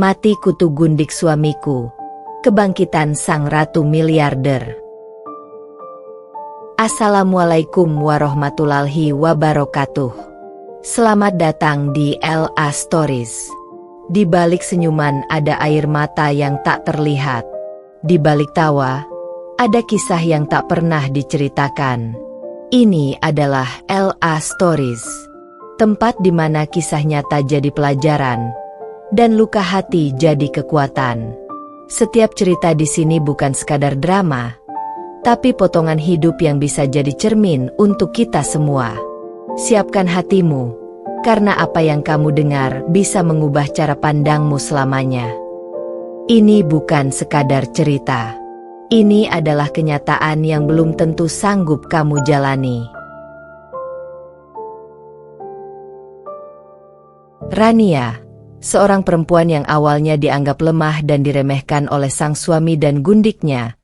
Mati kutu gundik suamiku. Kebangkitan sang ratu miliarder. Assalamualaikum warahmatullahi wabarakatuh. Selamat datang di LA Stories. Di balik senyuman ada air mata yang tak terlihat. Di balik tawa, ada kisah yang tak pernah diceritakan. Ini adalah LA Stories. Tempat di mana kisah nyata jadi pelajaran dan luka hati jadi kekuatan. Setiap cerita di sini bukan sekadar drama, tapi potongan hidup yang bisa jadi cermin untuk kita semua. Siapkan hatimu, karena apa yang kamu dengar bisa mengubah cara pandangmu selamanya. Ini bukan sekadar cerita. Ini adalah kenyataan yang belum tentu sanggup kamu jalani. Rania, seorang perempuan yang awalnya dianggap lemah dan diremehkan oleh sang suami dan gundiknya,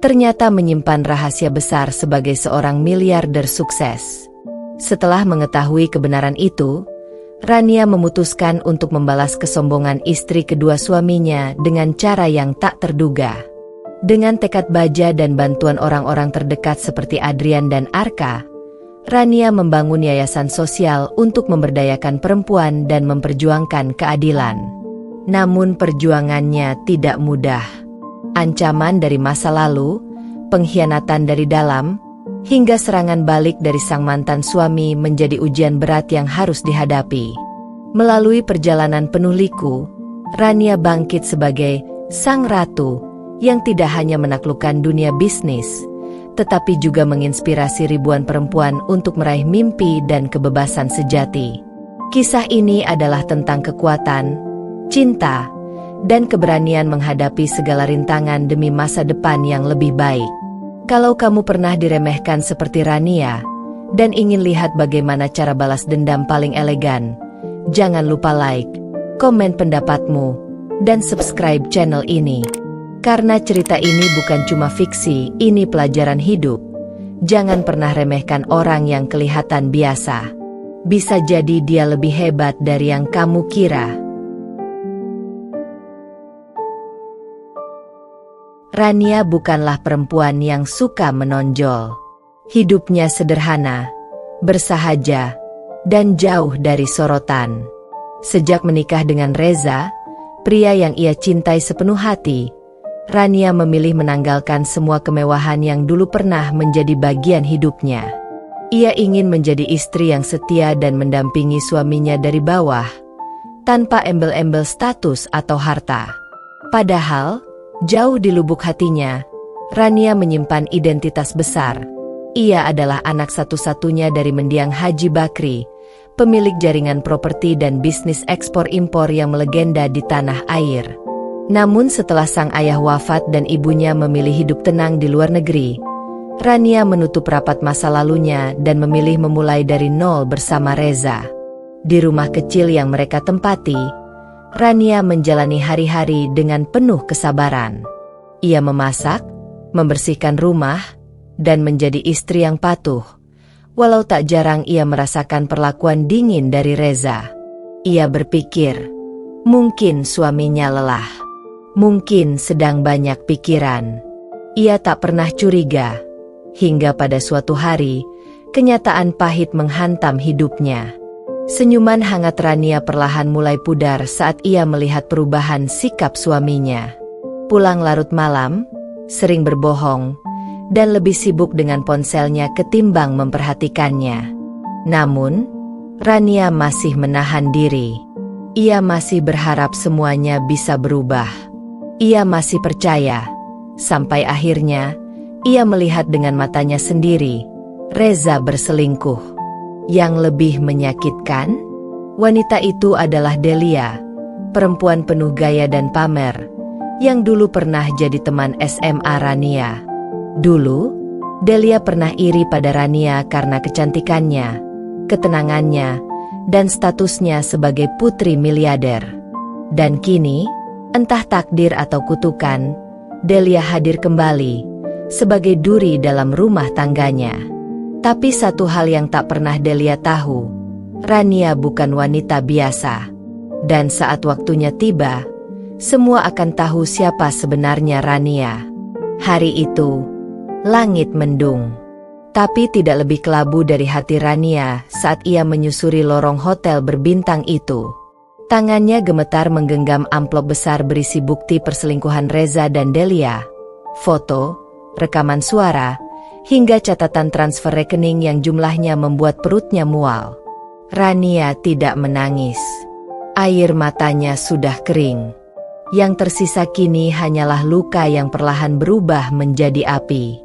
ternyata menyimpan rahasia besar sebagai seorang miliarder sukses. Setelah mengetahui kebenaran itu, Rania memutuskan untuk membalas kesombongan istri kedua suaminya dengan cara yang tak terduga. Dengan tekad baja dan bantuan orang-orang terdekat seperti Adrian dan Arka, Rania membangun yayasan sosial untuk memberdayakan perempuan dan memperjuangkan keadilan. Namun perjuangannya tidak mudah. Ancaman dari masa lalu, pengkhianatan dari dalam, hingga serangan balik dari sang mantan suami menjadi ujian berat yang harus dihadapi. Melalui perjalanan penuh liku, Rania bangkit sebagai sang ratu yang tidak hanya menaklukkan dunia bisnis, tetapi juga menginspirasi ribuan perempuan untuk meraih mimpi dan kebebasan sejati. Kisah ini adalah tentang kekuatan, cinta, dan keberanian menghadapi segala rintangan demi masa depan yang lebih baik. Kalau kamu pernah diremehkan seperti Rania, dan ingin lihat bagaimana cara balas dendam paling elegan, jangan lupa like, komen pendapatmu, dan subscribe channel ini. Karena cerita ini bukan cuma fiksi, ini pelajaran hidup. Jangan pernah remehkan orang yang kelihatan biasa. Bisa jadi dia lebih hebat dari yang kamu kira. Rania bukanlah perempuan yang suka menonjol. Hidupnya sederhana, bersahaja, dan jauh dari sorotan. Sejak menikah dengan Reza, pria yang ia cintai sepenuh hati, Rania memilih menanggalkan semua kemewahan yang dulu pernah menjadi bagian hidupnya. Ia ingin menjadi istri yang setia dan mendampingi suaminya dari bawah, tanpa embel-embel status atau harta. Padahal, jauh di lubuk hatinya, Rania menyimpan identitas besar. Ia adalah anak satu-satunya dari mendiang Haji Bakri, pemilik jaringan properti dan bisnis ekspor-impor yang melegenda di tanah air. Namun setelah sang ayah wafat dan ibunya memilih hidup tenang di luar negeri, Rania menutup rapat masa lalunya dan memilih memulai dari nol bersama Reza. Di rumah kecil yang mereka tempati, Rania menjalani hari-hari dengan penuh kesabaran. Ia memasak, membersihkan rumah, dan menjadi istri yang patuh. Walau tak jarang ia merasakan perlakuan dingin dari Reza. Ia berpikir, mungkin suaminya lelah. Mungkin sedang banyak pikiran. Ia tak pernah curiga, hingga pada suatu hari, kenyataan pahit menghantam hidupnya. Senyuman hangat Rania perlahan mulai pudar saat ia melihat perubahan sikap suaminya. Pulang larut malam, sering berbohong, dan lebih sibuk dengan ponselnya ketimbang memperhatikannya. Namun, Rania masih menahan diri. Ia masih berharap semuanya bisa berubah. Ia masih percaya, sampai akhirnya, ia melihat dengan matanya sendiri, Reza berselingkuh. Yang lebih menyakitkan, wanita itu adalah Delia, perempuan penuh gaya dan pamer, yang dulu pernah jadi teman SMA Rania. Dulu, Delia pernah iri pada Rania karena kecantikannya, ketenangannya, dan statusnya sebagai putri miliarder. Dan kini, entah takdir atau kutukan, Delia hadir kembali sebagai duri dalam rumah tangganya. Tapi satu hal yang tak pernah Delia tahu, Rania bukan wanita biasa. Dan saat waktunya tiba, semua akan tahu siapa sebenarnya Rania. Hari itu, langit mendung. Tapi tidak lebih kelabu dari hati Rania saat ia menyusuri lorong hotel berbintang itu. Tangannya gemetar menggenggam amplop besar berisi bukti perselingkuhan Reza dan Delia, foto, rekaman suara, hingga catatan transfer rekening yang jumlahnya membuat perutnya mual. Rania tidak menangis. Air matanya sudah kering. Yang tersisa kini hanyalah luka yang perlahan berubah menjadi api.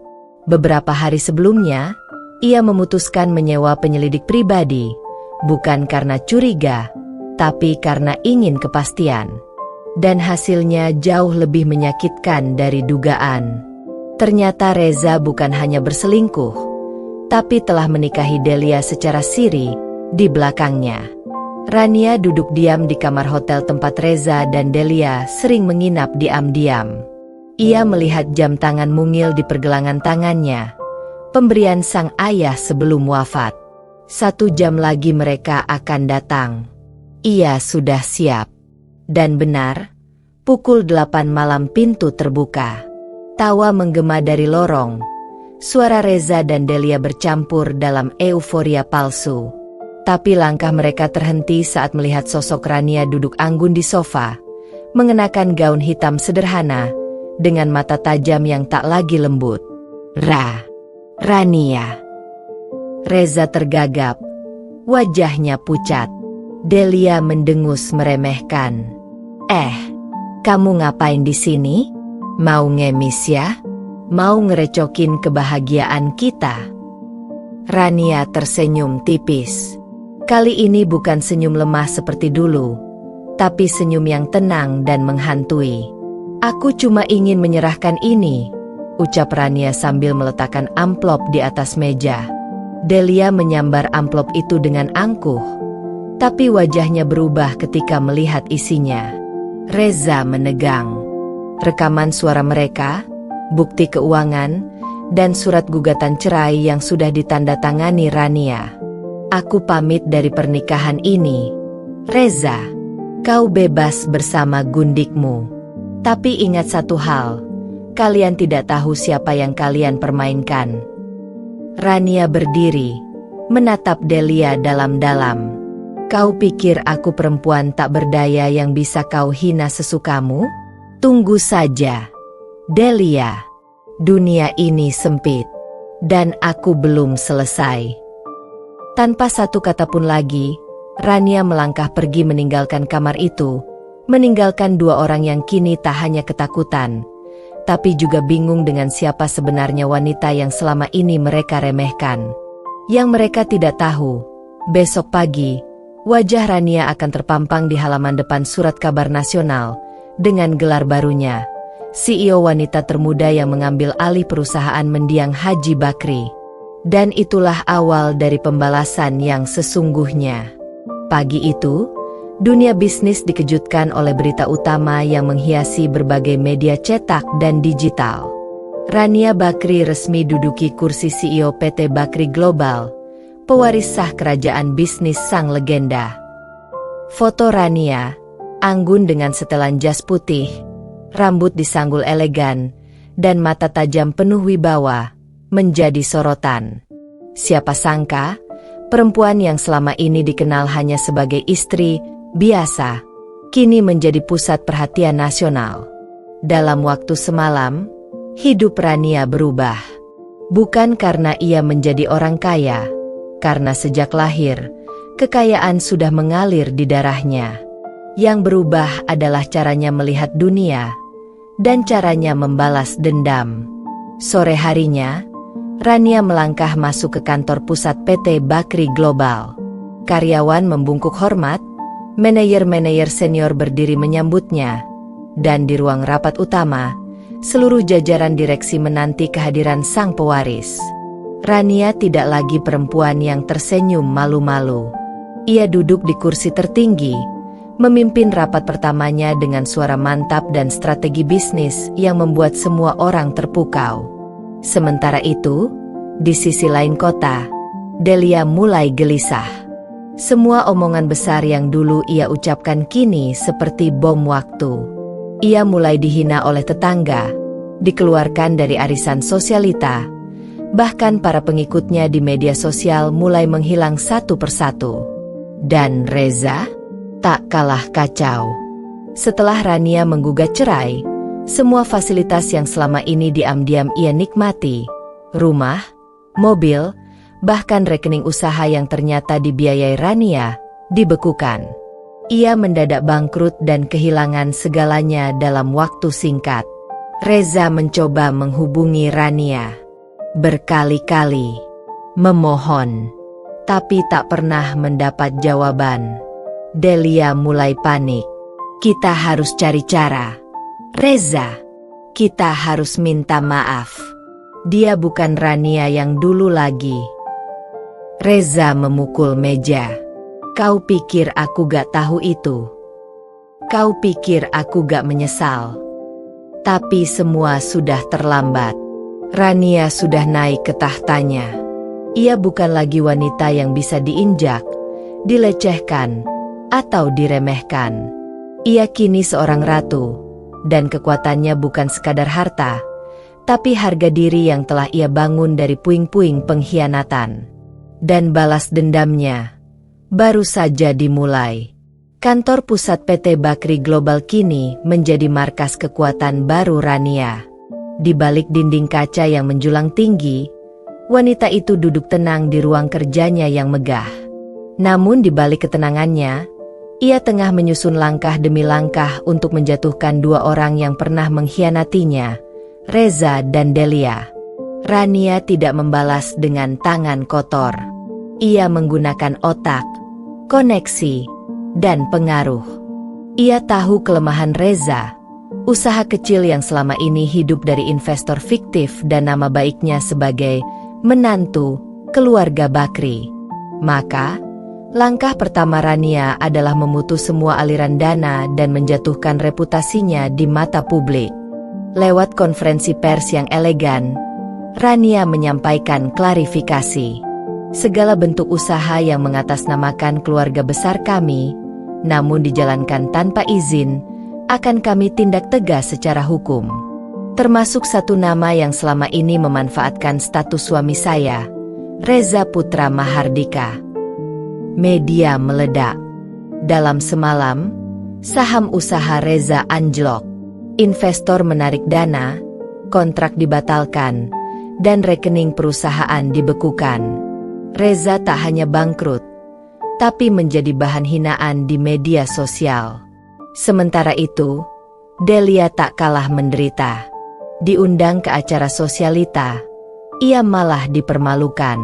Beberapa hari sebelumnya, ia memutuskan menyewa penyelidik pribadi, bukan karena curiga, tapi karena ingin kepastian. Dan hasilnya jauh lebih menyakitkan dari dugaan. Ternyata Reza bukan hanya berselingkuh, tapi telah menikahi Delia secara siri di belakangnya. Rania duduk diam di kamar hotel tempat Reza dan Delia sering menginap diam-diam. Ia melihat jam tangan mungil di pergelangan tangannya, pemberian sang ayah sebelum wafat. 1 jam lagi mereka akan datang. Ia sudah siap. Dan benar, pukul 8 malam pintu terbuka. Tawa menggema dari lorong. Suara Reza dan Delia bercampur dalam euforia palsu. Tapi langkah mereka terhenti saat melihat sosok Rania duduk anggun di sofa, mengenakan gaun hitam sederhana, dengan mata tajam yang tak lagi lembut. Rania. Reza tergagap, wajahnya pucat. Delia mendengus meremehkan. Kamu ngapain di sini? Mau ngemis ya? Mau ngerecokin kebahagiaan kita? Rania tersenyum tipis. Kali ini bukan senyum lemah seperti dulu, tapi senyum yang tenang dan menghantui. Aku cuma ingin menyerahkan ini, ucap Rania sambil meletakkan amplop di atas meja. Delia menyambar amplop itu dengan angkuh, tapi wajahnya berubah ketika melihat isinya. Reza menegang. Rekaman suara mereka, bukti keuangan, dan surat gugatan cerai yang sudah ditandatangani Rania. Aku pamit dari pernikahan ini. Reza, kau bebas bersama gundikmu. Tapi ingat satu hal, kalian tidak tahu siapa yang kalian permainkan. Rania berdiri, menatap Delia dalam-dalam. Kau pikir aku perempuan tak berdaya yang bisa kau hina sesukamu? Tunggu saja. Delia, dunia ini sempit, dan aku belum selesai. Tanpa satu kata pun lagi, Rania melangkah pergi meninggalkan kamar itu, meninggalkan 2 orang yang kini tak hanya ketakutan, tapi juga bingung dengan siapa sebenarnya wanita yang selama ini mereka remehkan. Yang mereka tidak tahu, besok pagi, wajah Rania akan terpampang di halaman depan Surat Kabar Nasional, dengan gelar barunya, CEO wanita termuda yang mengambil alih perusahaan mendiang Haji Bakri. Dan itulah awal dari pembalasan yang sesungguhnya. Pagi itu, dunia bisnis dikejutkan oleh berita utama yang menghiasi berbagai media cetak dan digital. Rania Bakri resmi duduki kursi CEO PT Bakri Global, pewaris sah kerajaan bisnis sang legenda. Foto Rania, anggun dengan setelan jas putih, rambut disanggul elegan, dan mata tajam penuh wibawa, menjadi sorotan. Siapa sangka, perempuan yang selama ini dikenal hanya sebagai istri biasa, kini menjadi pusat perhatian nasional. Dalam waktu semalam, hidup Rania berubah. Bukan karena ia menjadi orang kaya, karena sejak lahir, kekayaan sudah mengalir di darahnya. Yang berubah adalah caranya melihat dunia, dan caranya membalas dendam. Sore harinya, Rania melangkah masuk ke kantor pusat PT Bakri Global. Karyawan membungkuk hormat, manajer-manajer senior berdiri menyambutnya, dan di ruang rapat utama, seluruh jajaran direksi menanti kehadiran sang pewaris. Rania tidak lagi perempuan yang tersenyum malu-malu. Ia duduk di kursi tertinggi, memimpin rapat pertamanya dengan suara mantap dan strategi bisnis yang membuat semua orang terpukau. Sementara itu, di sisi lain kota, Delia mulai gelisah. Semua omongan besar yang dulu ia ucapkan kini seperti bom waktu. Ia mulai dihina oleh tetangga, dikeluarkan dari arisan sosialita, bahkan para pengikutnya di media sosial mulai menghilang satu persatu. Dan Reza tak kalah kacau. Setelah Rania menggugat cerai, semua fasilitas yang selama ini diam-diam ia nikmati, rumah, mobil, bahkan rekening usaha yang ternyata dibiayai Rania, dibekukan. Ia mendadak bangkrut dan kehilangan segalanya dalam waktu singkat. Reza mencoba menghubungi Rania berkali-kali, memohon, tapi tak pernah mendapat jawaban. Delia mulai panik. Kita harus cari cara. Reza, kita harus minta maaf. Dia bukan Rania yang dulu lagi. Reza memukul meja. Kau pikir aku gak tahu itu? Kau pikir aku gak menyesal? Tapi semua sudah terlambat. Rania sudah naik ke tahtanya. Ia bukan lagi wanita yang bisa diinjak, dilecehkan, atau diremehkan. Ia kini seorang ratu, dan kekuatannya bukan sekadar harta, tapi harga diri yang telah ia bangun dari puing-puing pengkhianatan. Dan balas dendamnya baru saja dimulai. Kantor pusat PT Bakri Global kini menjadi markas kekuatan baru Rania. Di balik dinding kaca yang menjulang tinggi, wanita itu duduk tenang di ruang kerjanya yang megah. Namun di balik ketenangannya, ia tengah menyusun langkah demi langkah untuk menjatuhkan dua orang yang pernah mengkhianatinya, Reza dan Delia. Rania tidak membalas dengan tangan kotor. Ia menggunakan otak, koneksi, dan pengaruh. Ia tahu kelemahan Reza, usaha kecil yang selama ini hidup dari investor fiktif dan nama baiknya sebagai menantu keluarga Bakri. Maka, langkah pertama Rania adalah memutus semua aliran dana dan menjatuhkan reputasinya di mata publik. Lewat konferensi pers yang elegan, Rania menyampaikan klarifikasi. Segala bentuk usaha yang mengatasnamakan keluarga besar kami, namun dijalankan tanpa izin, akan kami tindak tegas secara hukum. Termasuk satu nama yang selama ini memanfaatkan status suami saya, Reza Putra Mahardika. Media meledak. Dalam semalam, saham usaha Reza anjlok. Investor menarik dana, kontrak dibatalkan, dan rekening perusahaan dibekukan. Reza tak hanya bangkrut, tapi menjadi bahan hinaan di media sosial. Sementara itu, Delia tak kalah menderita. Diundang ke acara sosialita, ia malah dipermalukan.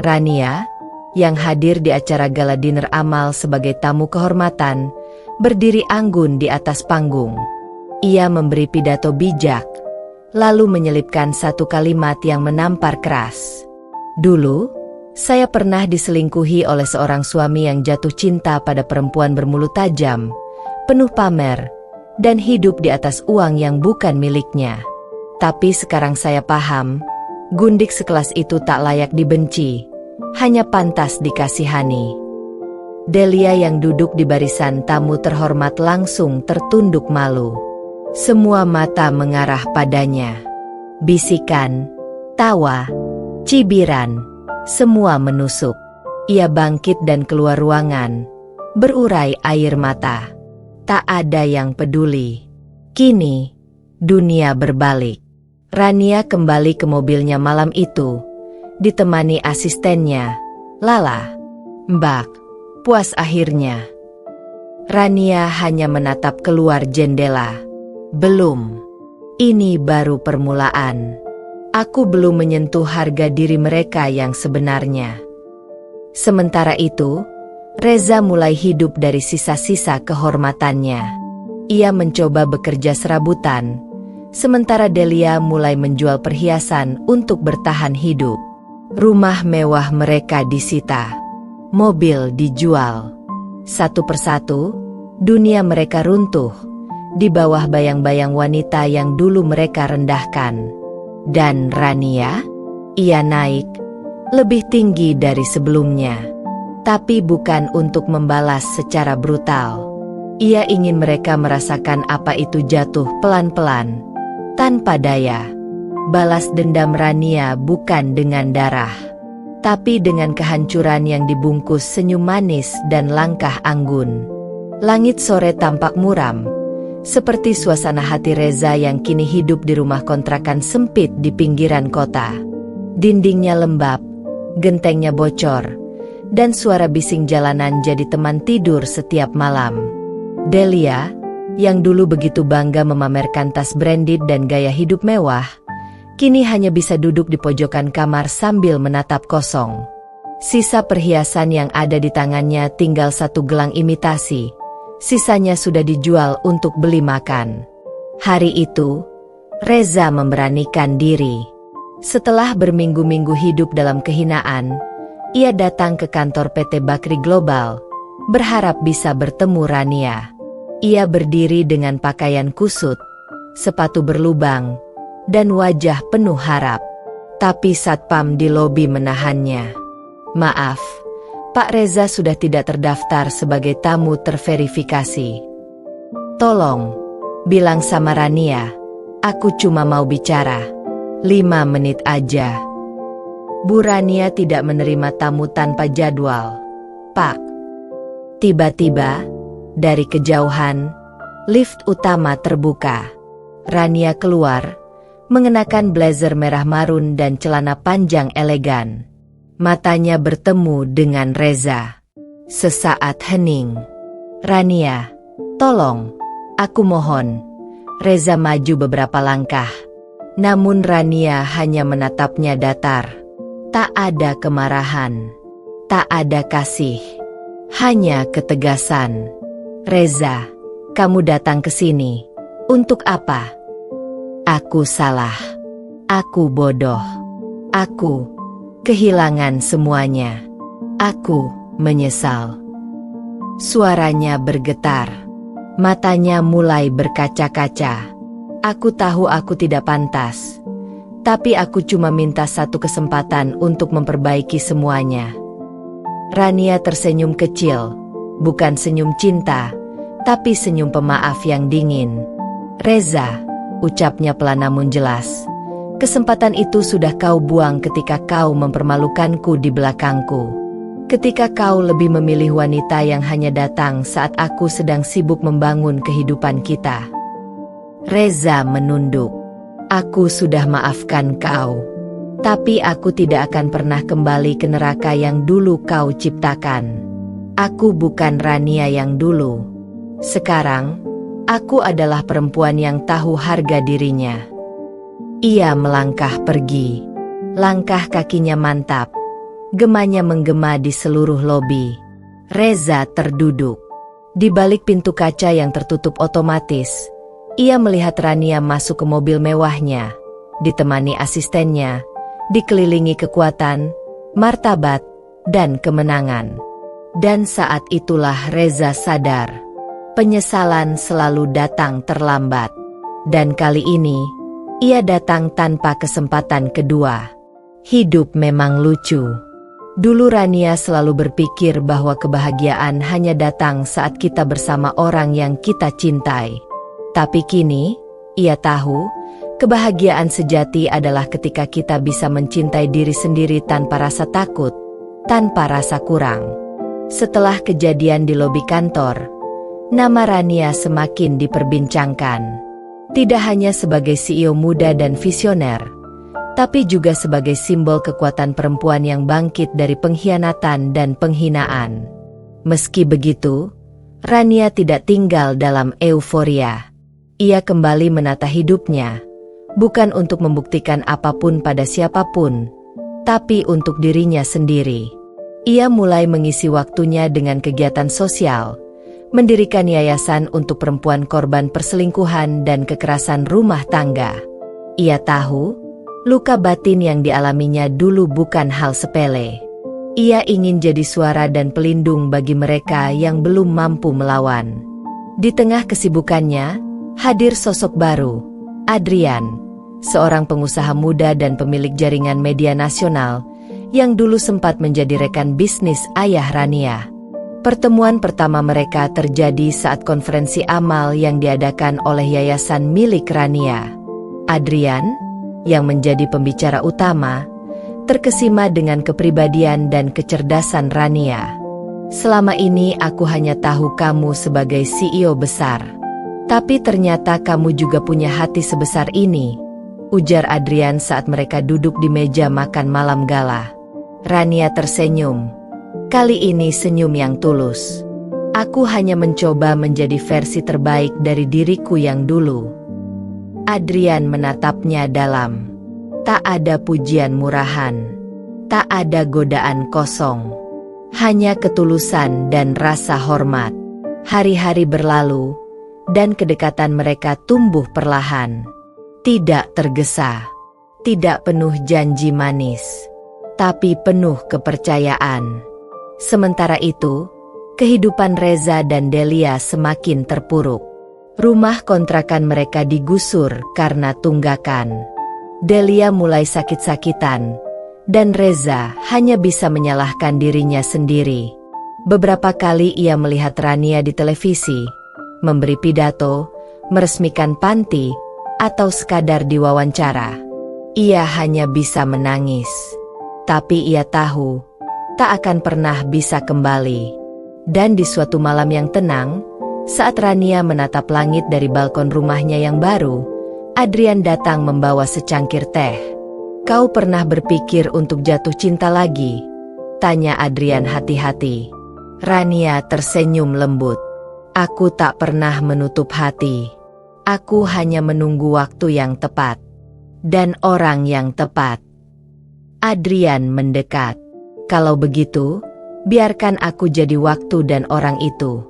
Rania, yang hadir di acara gala dinner Amal sebagai tamu kehormatan, berdiri anggun di atas panggung. Ia memberi pidato bijak, lalu menyelipkan satu kalimat yang menampar keras. Dulu, saya pernah diselingkuhi oleh seorang suami yang jatuh cinta pada perempuan bermulut tajam, penuh pamer, dan hidup di atas uang yang bukan miliknya. Tapi sekarang saya paham, gundik sekelas itu tak layak dibenci, hanya pantas dikasihani. Delia yang duduk di barisan tamu terhormat langsung tertunduk malu. Semua mata mengarah padanya. Bisikan, tawa, cibiran, semua menusuk. Ia bangkit dan keluar ruangan, berurai air mata. Tak ada yang peduli. Kini, dunia berbalik. Rania kembali ke mobilnya malam itu, ditemani asistennya, Lala. Mbak, puas akhirnya. Rania hanya menatap keluar jendela. Belum. Ini baru permulaan. Aku belum menyentuh harga diri mereka yang sebenarnya. Sementara itu, Reza mulai hidup dari sisa-sisa kehormatannya. Ia mencoba bekerja serabutan, sementara Delia mulai menjual perhiasan untuk bertahan hidup. Rumah mewah mereka disita, mobil dijual. Satu persatu, dunia mereka runtuh, di bawah bayang-bayang wanita yang dulu mereka rendahkan. Dan Rania, ia naik, lebih tinggi dari sebelumnya. Tapi bukan untuk membalas secara brutal. Ia ingin mereka merasakan apa itu jatuh pelan-pelan, tanpa daya. Balas dendam Rania bukan dengan darah, tapi dengan kehancuran yang dibungkus senyum manis dan langkah anggun. Langit sore tampak muram, seperti suasana hati Reza yang kini hidup di rumah kontrakan sempit di pinggiran kota. Dindingnya lembab, gentengnya bocor, dan suara bising jalanan jadi teman tidur setiap malam. Delia, yang dulu begitu bangga memamerkan tas branded dan gaya hidup mewah, kini hanya bisa duduk di pojokan kamar sambil menatap kosong. Sisa perhiasan yang ada di tangannya tinggal satu gelang imitasi, sisanya sudah dijual untuk beli makan. Hari itu, Reza memberanikan diri. Setelah berminggu-minggu hidup dalam kehinaan, ia datang ke kantor PT Bakri Global, berharap bisa bertemu Rania. Ia berdiri dengan pakaian kusut, sepatu berlubang, dan wajah penuh harap. Tapi satpam di lobi menahannya. "Maaf, Pak Reza sudah tidak terdaftar sebagai tamu terverifikasi. Tolong, bilang sama Rania, aku cuma mau bicara 5 menit aja." Bu Rania tidak menerima tamu tanpa jadwal. "Pak." Tiba-tiba, dari kejauhan, lift utama terbuka. Rania keluar, mengenakan blazer merah marun dan celana panjang elegan. Matanya bertemu dengan Reza. Sesaat hening. "Rania, tolong, aku mohon." Reza maju beberapa langkah. Namun Rania hanya menatapnya datar. Tak ada kemarahan, tak ada kasih, hanya ketegasan. "Reza, kamu datang ke sini. Untuk apa?" "Aku salah. Aku bodoh. Aku kehilangan semuanya. Aku menyesal." Suaranya bergetar. Matanya mulai berkaca-kaca. "Aku tahu aku tidak pantas. Tapi aku cuma minta satu kesempatan untuk memperbaiki semuanya." Rania tersenyum kecil. Bukan senyum cinta, tapi senyum pemaaf yang dingin. "Reza," ucapnya pelan namun jelas, "kesempatan itu sudah kau buang ketika kau mempermalukanku di belakangku. Ketika kau lebih memilih wanita yang hanya datang saat aku sedang sibuk membangun kehidupan kita." Reza menunduk. "Aku sudah maafkan kau. Tapi aku tidak akan pernah kembali ke neraka yang dulu kau ciptakan. Aku bukan Rania yang dulu. Sekarang, aku adalah perempuan yang tahu harga dirinya." Ia melangkah pergi. Langkah kakinya mantap. Gemanya menggema di seluruh lobi. Reza terduduk. Di balik pintu kaca yang tertutup otomatis, ia melihat Rania masuk ke mobil mewahnya, ditemani asistennya, dikelilingi kekuatan, martabat, dan kemenangan. Dan saat itulah Reza sadar, penyesalan selalu datang terlambat. Dan kali ini, ia datang tanpa kesempatan kedua. Hidup memang lucu. Dulu Rania selalu berpikir bahwa kebahagiaan hanya datang saat kita bersama orang yang kita cintai. Tapi kini, ia tahu, kebahagiaan sejati adalah ketika kita bisa mencintai diri sendiri tanpa rasa takut, tanpa rasa kurang. Setelah kejadian di lobi kantor, nama Rania semakin diperbincangkan. Tidak hanya sebagai CEO muda dan visioner, tapi juga sebagai simbol kekuatan perempuan yang bangkit dari pengkhianatan dan penghinaan. Meski begitu, Rania tidak tinggal dalam euforia. Ia kembali menata hidupnya, bukan untuk membuktikan apapun pada siapapun, tapi untuk dirinya sendiri. Ia mulai mengisi waktunya dengan kegiatan sosial, mendirikan yayasan untuk perempuan korban perselingkuhan dan kekerasan rumah tangga. Ia tahu, luka batin yang dialaminya dulu bukan hal sepele. Ia ingin jadi suara dan pelindung bagi mereka yang belum mampu melawan. Di tengah kesibukannya, hadir sosok baru, Adrian, seorang pengusaha muda dan pemilik jaringan media nasional, yang dulu sempat menjadi rekan bisnis ayah Rania. Pertemuan pertama mereka terjadi saat konferensi amal yang diadakan oleh yayasan milik Rania. Adrian, yang menjadi pembicara utama, terkesima dengan kepribadian dan kecerdasan Rania. "Selama ini aku hanya tahu kamu sebagai CEO besar. Tapi ternyata kamu juga punya hati sebesar ini," ujar Adrian saat mereka duduk di meja makan malam gala. Rania tersenyum. Kali ini senyum yang tulus. "Aku hanya mencoba menjadi versi terbaik dari diriku yang dulu." Adrian menatapnya dalam. Tak ada pujian murahan. Tak ada godaan kosong. Hanya ketulusan dan rasa hormat. Hari-hari berlalu, dan kedekatan mereka tumbuh perlahan. Tidak tergesa. Tidak penuh janji manis. Tapi penuh kepercayaan. Sementara itu, kehidupan Reza dan Delia semakin terpuruk. Rumah kontrakan mereka digusur karena tunggakan. Delia mulai sakit-sakitan, dan Reza hanya bisa menyalahkan dirinya sendiri. Beberapa kali ia melihat Rania di televisi, memberi pidato, meresmikan panti, atau sekadar diwawancara. Ia hanya bisa menangis. Tapi ia tahu, tak akan pernah bisa kembali. Dan di suatu malam yang tenang, saat Rania menatap langit dari balkon rumahnya yang baru, Adrian datang membawa secangkir teh. "Kau pernah berpikir untuk jatuh cinta lagi?" tanya Adrian hati-hati. Rania tersenyum lembut. "Aku tak pernah menutup hati. Aku hanya menunggu waktu yang tepat. Dan orang yang tepat." Adrian mendekat. "Kalau begitu, biarkan aku jadi waktu dan orang itu."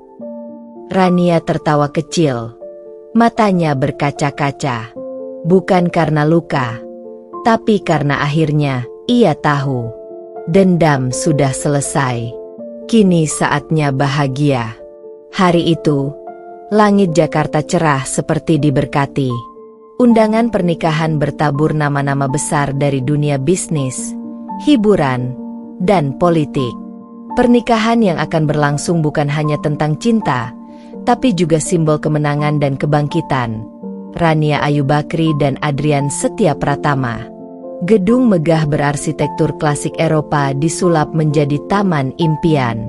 Rania tertawa kecil. Matanya berkaca-kaca. Bukan karena luka, tapi karena akhirnya ia tahu dendam sudah selesai. Kini saatnya bahagia. Hari itu, langit Jakarta cerah seperti diberkati. Undangan pernikahan bertabur nama-nama besar dari dunia bisnis, hiburan, dan politik. Pernikahan yang akan berlangsung bukan hanya tentang cinta, tapi juga simbol kemenangan dan kebangkitan. Rania Ayu Bakri dan Adrian Setia Pratama. Gedung megah berarsitektur klasik Eropa disulap menjadi taman impian.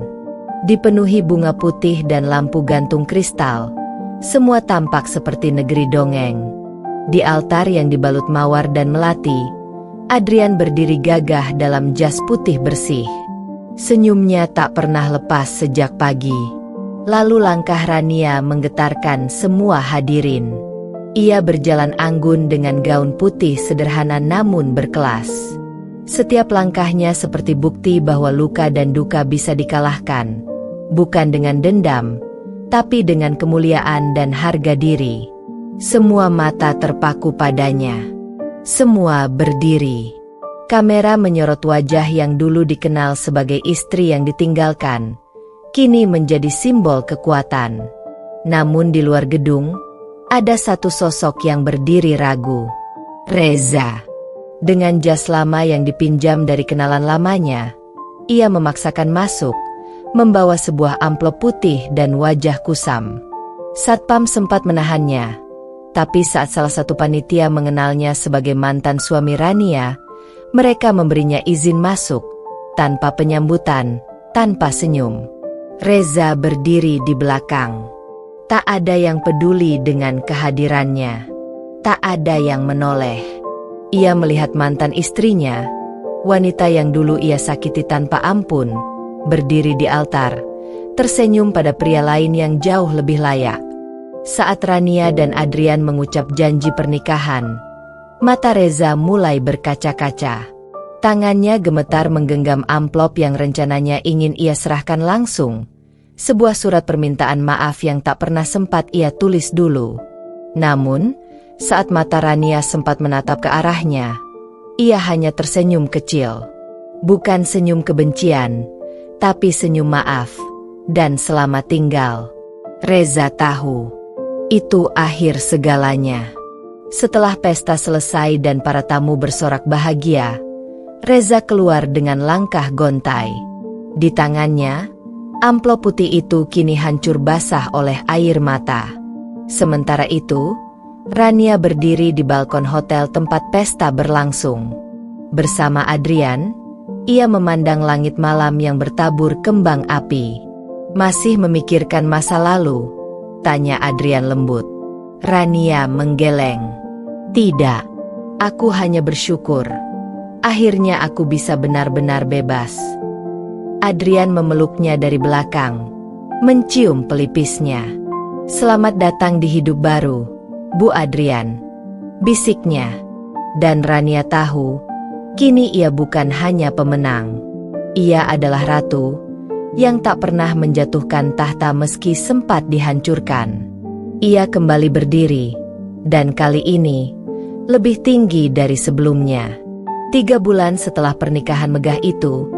Dipenuhi bunga putih dan lampu gantung kristal, semua tampak seperti negeri dongeng. Di altar yang dibalut mawar dan melati, Adrian berdiri gagah dalam jas putih bersih. Senyumnya tak pernah lepas sejak pagi. Lalu langkah Rania menggetarkan semua hadirin. Ia berjalan anggun dengan gaun putih sederhana namun berkelas. Setiap langkahnya seperti bukti bahwa luka dan duka bisa dikalahkan. Bukan dengan dendam, tapi dengan kemuliaan dan harga diri. Semua mata terpaku padanya. Semua berdiri. Kamera menyorot wajah yang dulu dikenal sebagai istri yang ditinggalkan, kini menjadi simbol kekuatan. Namun di luar gedung, ada satu sosok yang berdiri ragu. Reza. Dengan jas lama yang dipinjam dari kenalan lamanya, ia memaksakan masuk, membawa sebuah amplop putih dan wajah kusam. Satpam sempat menahannya, tapi saat salah satu panitia mengenalnya sebagai mantan suami Rania, mereka memberinya izin masuk, tanpa penyambutan, tanpa senyum. Reza berdiri di belakang. Tak ada yang peduli dengan kehadirannya. Tak ada yang menoleh. Ia melihat mantan istrinya, wanita yang dulu ia sakiti tanpa ampun, berdiri di altar, tersenyum pada pria lain yang jauh lebih layak. Saat Rania dan Adrian mengucap janji pernikahan, mata Reza mulai berkaca-kaca. Tangannya gemetar menggenggam amplop yang rencananya ingin ia serahkan langsung. Sebuah surat permintaan maaf yang tak pernah sempat ia tulis dulu. Namun, saat mata Rania sempat menatap ke arahnya, ia hanya tersenyum kecil. Bukan senyum kebencian, tapi senyum maaf, dan selamat tinggal. Reza tahu, itu akhir segalanya. Setelah pesta selesai dan para tamu bersorak bahagia, Reza keluar dengan langkah gontai. Di tangannya, Amplop putih itu kini hancur basah oleh air mata. Sementara itu, Rania berdiri di balkon hotel tempat pesta berlangsung. Bersama Adrian, ia memandang langit malam yang bertabur kembang api. "Masih memikirkan masa lalu?" tanya Adrian lembut. Rania menggeleng. "Tidak, aku hanya bersyukur. Akhirnya aku bisa benar-benar bebas." Adrian memeluknya dari belakang, mencium pelipisnya. "Selamat datang di hidup baru, Bu Adrian," bisiknya. Dan Rania tahu, kini ia bukan hanya pemenang. Ia adalah ratu yang tak pernah menjatuhkan tahta meski sempat dihancurkan. Ia kembali berdiri, dan kali ini lebih tinggi dari sebelumnya. 3 bulan setelah pernikahan megah itu,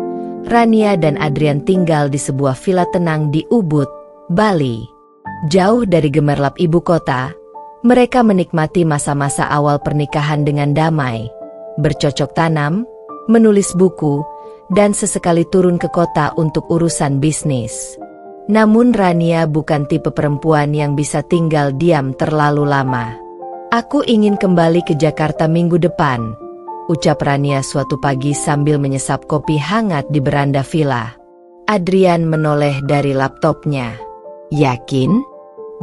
Rania dan Adrian tinggal di sebuah villa tenang di Ubud, Bali. Jauh dari gemerlap ibu kota, mereka menikmati masa-masa awal pernikahan dengan damai, bercocok tanam, menulis buku, dan sesekali turun ke kota untuk urusan bisnis. Namun Rania bukan tipe perempuan yang bisa tinggal diam terlalu lama. "Aku ingin kembali ke Jakarta minggu depan," ucap Rania suatu pagi sambil menyesap kopi hangat di beranda villa. Adrian menoleh dari laptopnya. "Yakin?"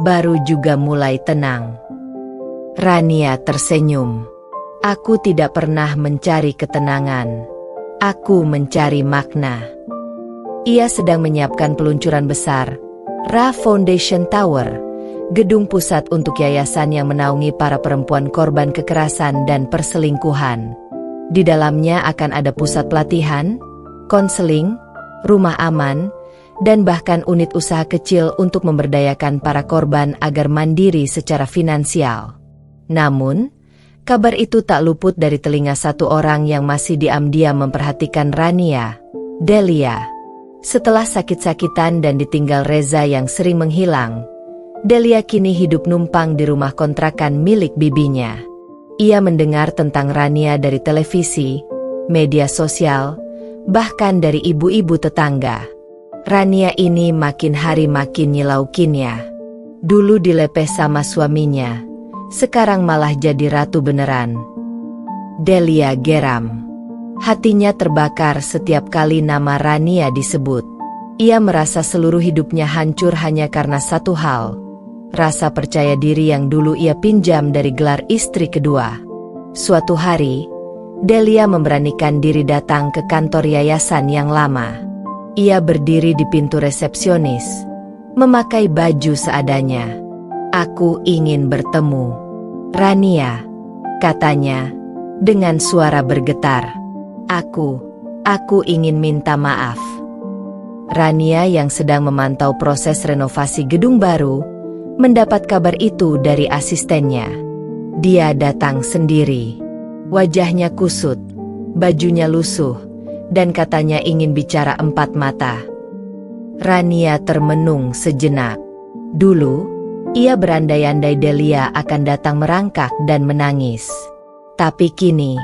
Baru juga mulai tenang. Rania tersenyum. "Aku tidak pernah mencari ketenangan. Aku mencari makna." Ia sedang menyiapkan peluncuran besar, Ra Foundation Tower, gedung pusat untuk yayasan yang menaungi para perempuan korban kekerasan dan perselingkuhan. Di dalamnya akan ada pusat pelatihan, konseling, rumah aman, dan bahkan unit usaha kecil untuk memberdayakan para korban agar mandiri secara finansial. Namun, kabar itu tak luput dari telinga satu orang yang masih diam-diam memperhatikan Rania, Delia. Setelah sakit-sakitan dan ditinggal Reza yang sering menghilang, Delia kini hidup numpang di rumah kontrakan milik bibinya. Ia mendengar tentang Rania dari televisi, media sosial, bahkan dari ibu-ibu tetangga. Rania ini makin hari makin nyilaukinnya. Dulu dilepeh sama suaminya, sekarang malah jadi ratu beneran. Delia geram. Hatinya terbakar setiap kali nama Rania disebut. Ia merasa seluruh hidupnya hancur hanya karena satu hal, rasa percaya diri yang dulu ia pinjam dari gelar istri kedua. Suatu hari, Delia memberanikan diri datang ke kantor yayasan yang lama. Ia berdiri di pintu resepsionis, memakai baju seadanya. "Aku ingin bertemu Rania," katanya, dengan suara bergetar. Aku ingin minta maaf." Rania yang sedang memantau proses renovasi gedung baru, mendapat kabar itu dari asistennya. Dia datang sendiri. Wajahnya kusut, bajunya lusuh, dan katanya ingin bicara empat mata. Rania termenung sejenak. Dulu, ia berandai-andai Delia akan datang merangkak dan menangis. Tapi kini,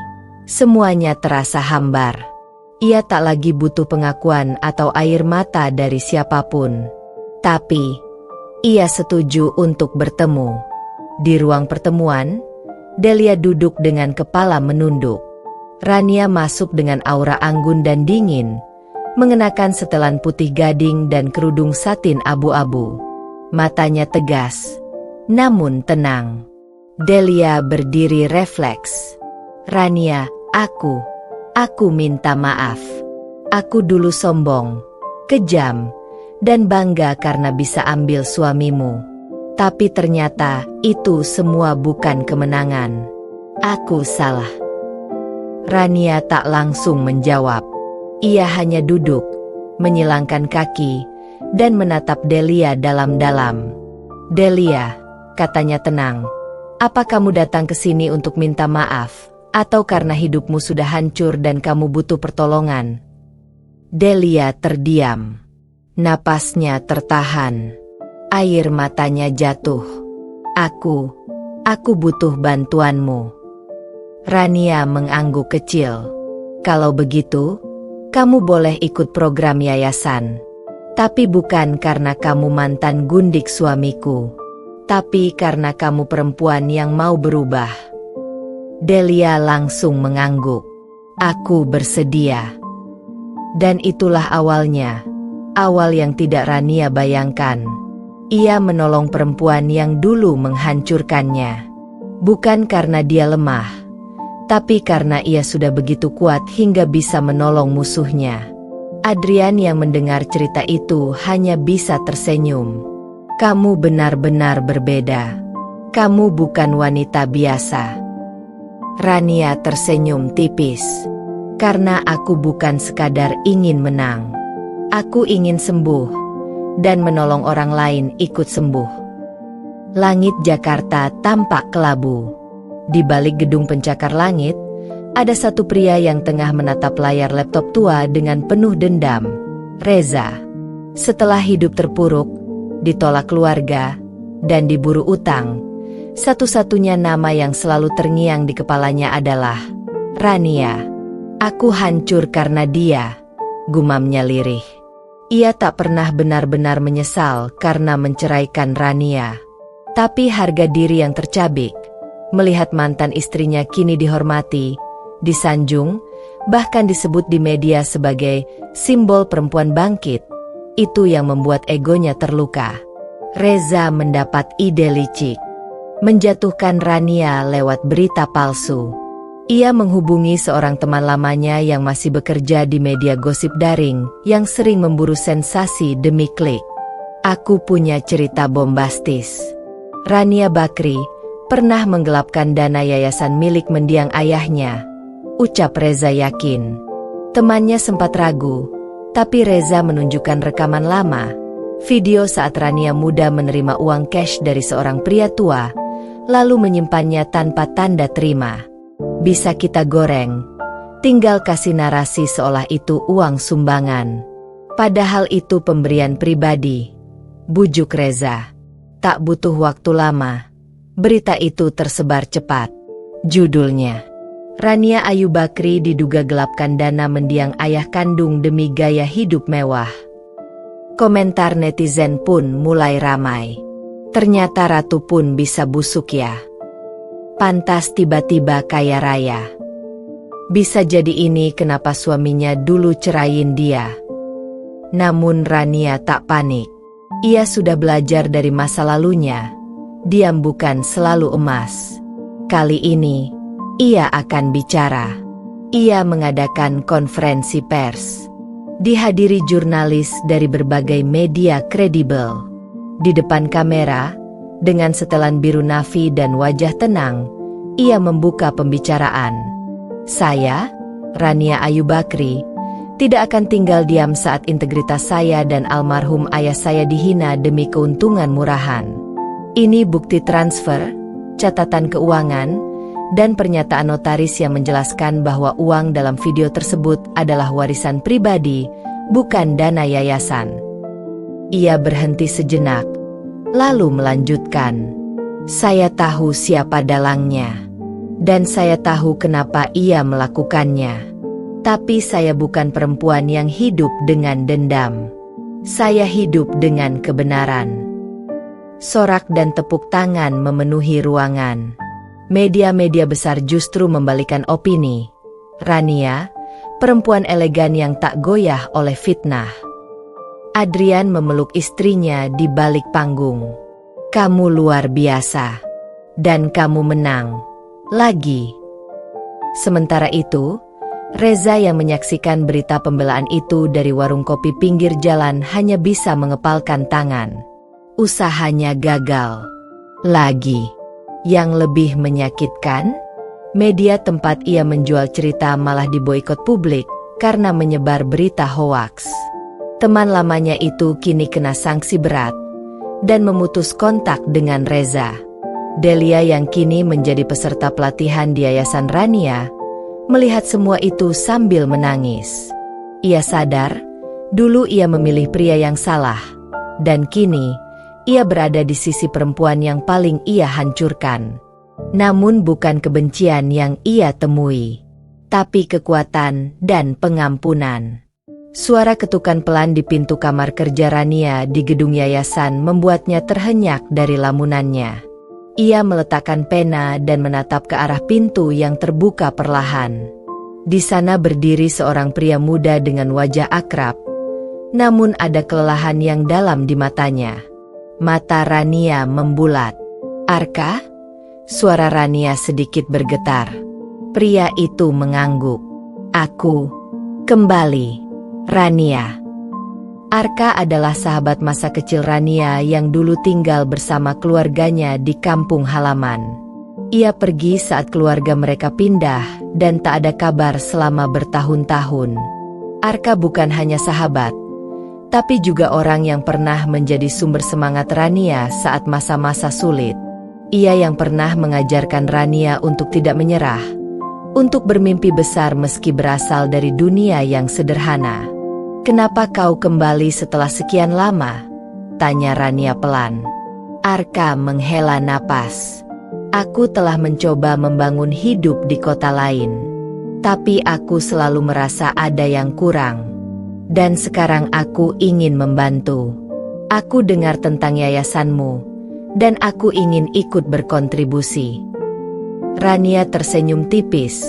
semuanya terasa hambar. Ia tak lagi butuh pengakuan atau air mata dari siapapun. Tapi, ia setuju untuk bertemu. Di ruang pertemuan, Delia duduk dengan kepala menunduk. Rania masuk dengan aura anggun dan dingin, mengenakan setelan putih gading dan kerudung satin abu-abu. Matanya tegas, namun tenang. Delia berdiri refleks. "Rania, aku minta maaf. Aku dulu sombong, kejam, dan bangga karena bisa ambil suamimu. Tapi ternyata itu semua bukan kemenangan. Aku salah." Rania tak langsung menjawab. Ia hanya duduk, menyilangkan kaki, dan menatap Delia dalam-dalam. "Delia," katanya tenang, "apa kamu datang ke sini untuk minta maaf? Atau karena hidupmu sudah hancur dan kamu butuh pertolongan?" Delia terdiam. Napasnya tertahan. Air matanya jatuh. Aku butuh bantuanmu." Rania mengangguk kecil. "Kalau begitu, kamu boleh ikut program yayasan. Tapi bukan karena kamu mantan gundik suamiku, tapi karena kamu perempuan yang mau berubah. Delia langsung mengangguk. Aku bersedia. Dan itulah awalnya. Awal yang tidak Rania bayangkan. Ia menolong perempuan yang dulu menghancurkannya. Bukan karena dia lemah, tapi karena ia sudah begitu kuat hingga bisa menolong musuhnya. Adrian yang mendengar cerita itu hanya bisa tersenyum. Kamu benar-benar berbeda. Kamu bukan wanita biasa. Rania tersenyum tipis. Karena aku bukan sekadar ingin menang. Aku ingin sembuh. Dan menolong orang lain ikut sembuh. Langit Jakarta tampak kelabu. Di balik gedung pencakar langit, ada satu pria yang tengah menatap layar laptop tua dengan penuh dendam. Reza. Setelah hidup terpuruk, ditolak keluarga, dan diburu utang, satu-satunya nama yang selalu terngiang di kepalanya adalah Rania. Aku hancur karena dia, gumamnya lirih. Ia tak pernah benar-benar menyesal karena menceraikan Rania. Tapi harga diri yang tercabik, melihat mantan istrinya kini dihormati, disanjung, bahkan disebut di media sebagai simbol perempuan bangkit, itu yang membuat egonya terluka. Reza mendapat ide licik, menjatuhkan Rania lewat berita palsu. Ia menghubungi seorang teman lamanya yang masih bekerja di media gosip daring yang sering memburu sensasi demi klik. Aku punya cerita bombastis. Rania Bakri pernah menggelapkan dana yayasan milik mendiang ayahnya, ucap Reza yakin. Temannya sempat ragu, tapi Reza menunjukkan rekaman lama, video saat Rania muda menerima uang cash dari seorang pria tua, lalu menyimpannya tanpa tanda terima. Bisa kita goreng, tinggal kasih narasi seolah itu uang sumbangan. Padahal itu pemberian pribadi, bujuk Reza. Tak butuh waktu lama, berita itu tersebar cepat. Judulnya, Rania Ayu Bakri diduga gelapkan dana mendiang ayah kandung demi gaya hidup mewah. Komentar netizen pun mulai ramai. Ternyata ratu pun bisa busuk ya. Pantas tiba-tiba kaya raya. Bisa jadi ini kenapa suaminya dulu ceraiin dia. Namun Rania tak panik. Ia sudah belajar dari masa lalunya. Diam bukan selalu emas. Kali ini, ia akan bicara. Ia mengadakan konferensi pers. Dihadiri jurnalis dari berbagai media kredibel. Di depan kamera, dengan setelan biru navy dan wajah tenang, ia membuka pembicaraan. Saya, Rania Ayu Bakri, tidak akan tinggal diam saat integritas saya dan almarhum ayah saya dihina demi keuntungan murahan. Ini bukti transfer, catatan keuangan, dan pernyataan notaris yang menjelaskan bahwa uang dalam video tersebut adalah warisan pribadi, bukan dana yayasan. Ia berhenti sejenak, lalu melanjutkan. Saya tahu siapa dalangnya. Dan saya tahu kenapa ia melakukannya. Tapi saya bukan perempuan yang hidup dengan dendam. Saya hidup dengan kebenaran. Sorak dan tepuk tangan memenuhi ruangan. Media-media besar justru membalikan opini. Rania, perempuan elegan yang tak goyah oleh fitnah. Adrian memeluk istrinya di balik panggung. Kamu luar biasa. Dan kamu menang. Lagi. Sementara itu, Reza yang menyaksikan berita pembelaan itu dari warung kopi pinggir jalan hanya bisa mengepalkan tangan. Usahanya gagal. Lagi. Yang lebih menyakitkan, media tempat ia menjual cerita malah diboikot publik karena menyebar berita hoaks. Teman lamanya itu kini kena sanksi berat dan memutus kontak dengan Reza. Delia yang kini menjadi peserta pelatihan di Yayasan Rania, melihat semua itu sambil menangis. Ia sadar, dulu ia memilih pria yang salah, dan kini ia berada di sisi perempuan yang paling ia hancurkan. Namun bukan kebencian yang ia temui, tapi kekuatan dan pengampunan. Suara ketukan pelan di pintu kamar kerja Rania di gedung yayasan membuatnya terhenyak dari lamunannya. Ia meletakkan pena dan menatap ke arah pintu yang terbuka perlahan. Di sana berdiri seorang pria muda dengan wajah akrab, namun ada kelelahan yang dalam di matanya. Mata Rania membulat. "Arka?" Suara Rania sedikit bergetar. Pria itu mengangguk. "Aku kembali." Rania. Arka adalah sahabat masa kecil Rania yang dulu tinggal bersama keluarganya di kampung halaman. Ia pergi saat keluarga mereka pindah dan tak ada kabar selama bertahun-tahun. Arka bukan hanya sahabat, tapi juga orang yang pernah menjadi sumber semangat Rania saat masa-masa sulit. Ia yang pernah mengajarkan Rania untuk tidak menyerah, untuk bermimpi besar meski berasal dari dunia yang sederhana. "Kenapa kau kembali setelah sekian lama?" tanya Rania pelan. Arka menghela napas. "Aku telah mencoba membangun hidup di kota lain, tapi aku selalu merasa ada yang kurang. Dan sekarang aku ingin membantu. Aku dengar tentang yayasanmu, dan aku ingin ikut berkontribusi." Rania tersenyum tipis.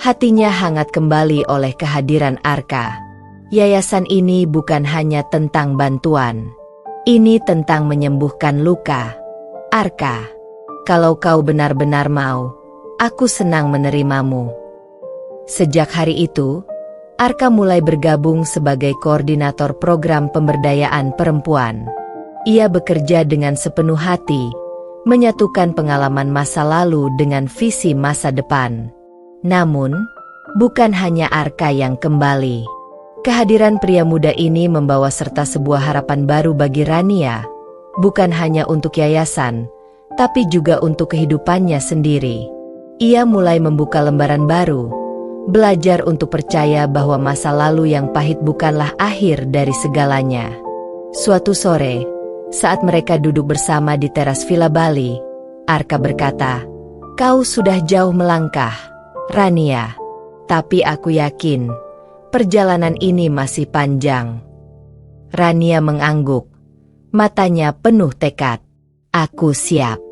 Hatinya hangat kembali oleh kehadiran Arka. Yayasan ini bukan hanya tentang bantuan. Ini tentang menyembuhkan luka. "Arka, kalau kau benar-benar mau, aku senang menerimamu." Sejak hari itu, Arka mulai bergabung sebagai koordinator program pemberdayaan perempuan. Ia bekerja dengan sepenuh hati, menyatukan pengalaman masa lalu dengan visi masa depan. Namun, bukan hanya Arka yang kembali. Kehadiran pria muda ini membawa serta sebuah harapan baru bagi Rania, bukan hanya untuk yayasan, tapi juga untuk kehidupannya sendiri. Ia mulai membuka lembaran baru, belajar untuk percaya bahwa masa lalu yang pahit bukanlah akhir dari segalanya. Suatu sore, saat mereka duduk bersama di teras Villa Bali, Arka berkata, "Kau sudah jauh melangkah, Rania. Tapi aku yakin perjalanan ini masih panjang." Rania mengangguk. Matanya penuh tekad. "Aku siap.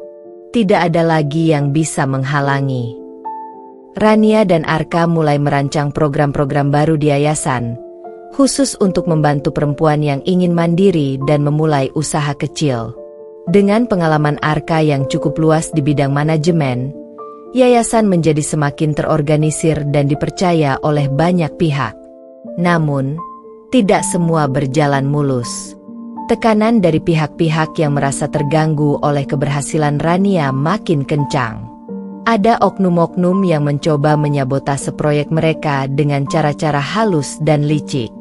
Tidak ada lagi yang bisa menghalangi." Rania dan Arka mulai merancang program-program baru di yayasan, khusus untuk membantu perempuan yang ingin mandiri dan memulai usaha kecil. Dengan pengalaman Arka yang cukup luas di bidang manajemen, yayasan menjadi semakin terorganisir dan dipercaya oleh banyak pihak. Namun, tidak semua berjalan mulus. Tekanan dari pihak-pihak yang merasa terganggu oleh keberhasilan Rania makin kencang. Ada oknum-oknum yang mencoba menyabotase proyek mereka dengan cara-cara halus dan licik.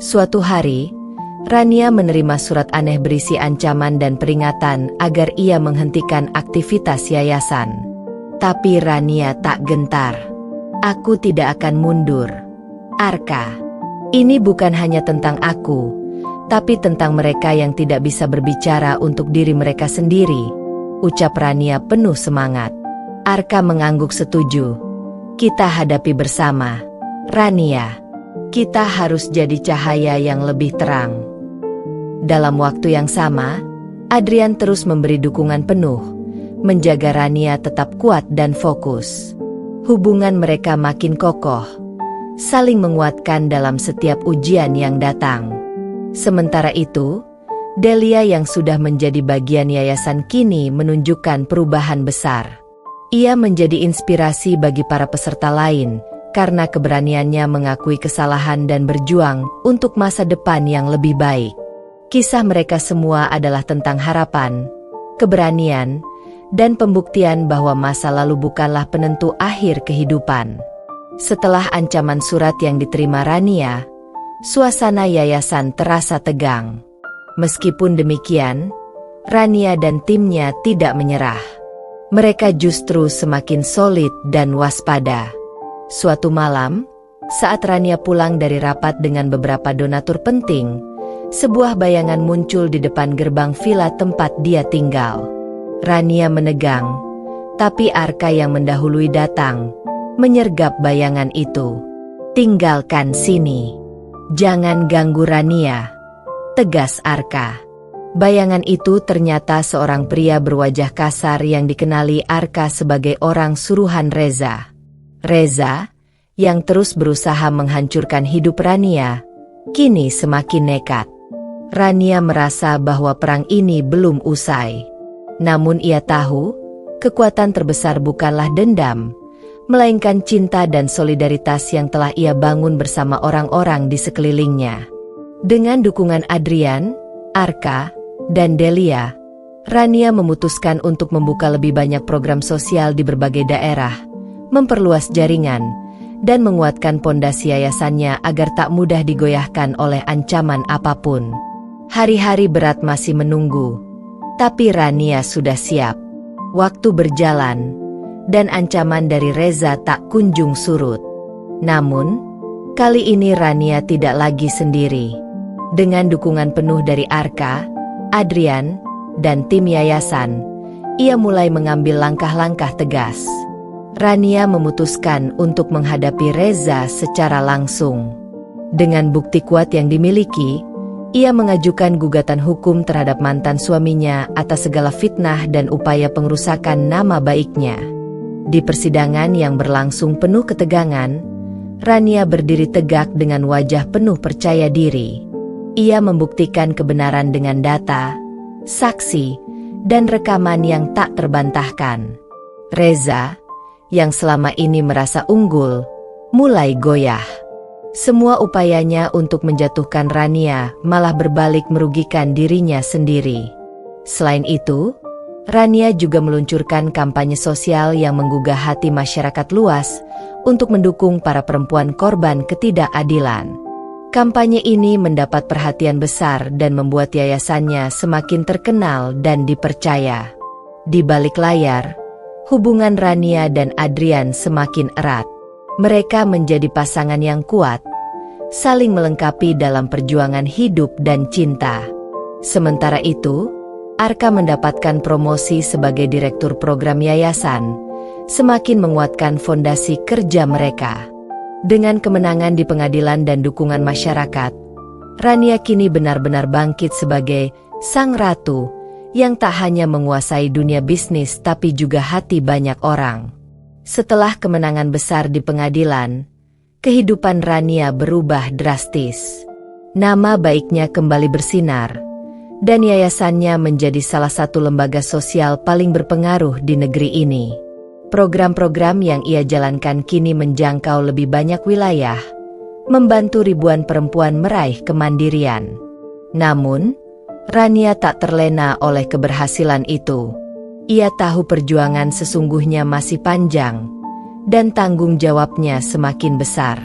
Suatu hari, Rania menerima surat aneh berisi ancaman dan peringatan agar ia menghentikan aktivitas yayasan. Tapi Rania tak gentar. "Aku tidak akan mundur. Arka, ini bukan hanya tentang aku, tapi tentang mereka yang tidak bisa berbicara untuk diri mereka sendiri," ucap Rania penuh semangat. Arka mengangguk setuju. "Kita hadapi bersama, Rania. Kita harus jadi cahaya yang lebih terang." Dalam waktu yang sama, Adrian terus memberi dukungan penuh, menjaga Rania tetap kuat dan fokus. Hubungan mereka makin kokoh, saling menguatkan dalam setiap ujian yang datang. Sementara itu, Delia yang sudah menjadi bagian yayasan kini menunjukkan perubahan besar. Ia menjadi inspirasi bagi para peserta lain, karena keberaniannya mengakui kesalahan dan berjuang untuk masa depan yang lebih baik. Kisah mereka semua adalah tentang harapan, keberanian, dan pembuktian bahwa masa lalu bukanlah penentu akhir kehidupan. Setelah ancaman surat yang diterima Rania, suasana yayasan terasa tegang. Meskipun demikian, Rania dan timnya tidak menyerah. Mereka justru semakin solid dan waspada. Suatu malam, saat Rania pulang dari rapat dengan beberapa donatur penting, sebuah bayangan muncul di depan gerbang villa tempat dia tinggal. Rania menegang, tapi Arka yang mendahului datang, menyergap bayangan itu. "Tinggalkan sini. "Jangan ganggu Rania," tegas Arka. Bayangan itu ternyata seorang pria berwajah kasar yang dikenali Arka sebagai orang suruhan Reza. Reza, yang terus berusaha menghancurkan hidup Rania, kini semakin nekat. Rania merasa bahwa perang ini belum usai. Namun ia tahu, kekuatan terbesar bukanlah dendam, melainkan cinta dan solidaritas yang telah ia bangun bersama orang-orang di sekelilingnya. Dengan dukungan Adrian, Arka, dan Delia, Rania memutuskan untuk membuka lebih banyak program sosial di berbagai daerah, memperluas jaringan, dan menguatkan pondasi yayasannya agar tak mudah digoyahkan oleh ancaman apapun. Hari-hari berat masih menunggu, tapi Rania sudah siap. Waktu berjalan, dan ancaman dari Reza tak kunjung surut. Namun, kali ini Rania tidak lagi sendiri. Dengan dukungan penuh dari Arka, Adrian, dan tim yayasan, ia mulai mengambil langkah-langkah tegas. Rania memutuskan untuk menghadapi Reza secara langsung. Dengan bukti kuat yang dimiliki, ia mengajukan gugatan hukum terhadap mantan suaminya atas segala fitnah dan upaya pengrusakan nama baiknya. Di persidangan yang berlangsung penuh ketegangan, Rania berdiri tegak dengan wajah penuh percaya diri. Ia membuktikan kebenaran dengan data, saksi, dan rekaman yang tak terbantahkan. Reza, yang selama ini merasa unggul, mulai goyah. Semua upayanya untuk menjatuhkan Rania malah berbalik merugikan dirinya sendiri. Selain itu, Rania juga meluncurkan kampanye sosial yang menggugah hati masyarakat luas untuk mendukung para perempuan korban ketidakadilan. Kampanye ini mendapat perhatian besar dan membuat yayasannya semakin terkenal dan dipercaya. Di balik layar, hubungan Rania dan Adrian semakin erat. Mereka menjadi pasangan yang kuat, saling melengkapi dalam perjuangan hidup dan cinta. Sementara itu, Arka mendapatkan promosi sebagai direktur program yayasan, semakin menguatkan fondasi kerja mereka. Dengan kemenangan di pengadilan dan dukungan masyarakat, Rania kini benar-benar bangkit sebagai sang ratu yang tak hanya menguasai dunia bisnis tapi juga hati banyak orang. Setelah kemenangan besar di pengadilan, kehidupan Rania berubah drastis. Nama baiknya kembali bersinar, dan yayasannya menjadi salah satu lembaga sosial paling berpengaruh di negeri ini. Program-program yang ia jalankan kini menjangkau lebih banyak wilayah, membantu ribuan perempuan meraih kemandirian. Namun, Rania tak terlena oleh keberhasilan itu. Ia tahu perjuangan sesungguhnya masih panjang, dan tanggung jawabnya semakin besar.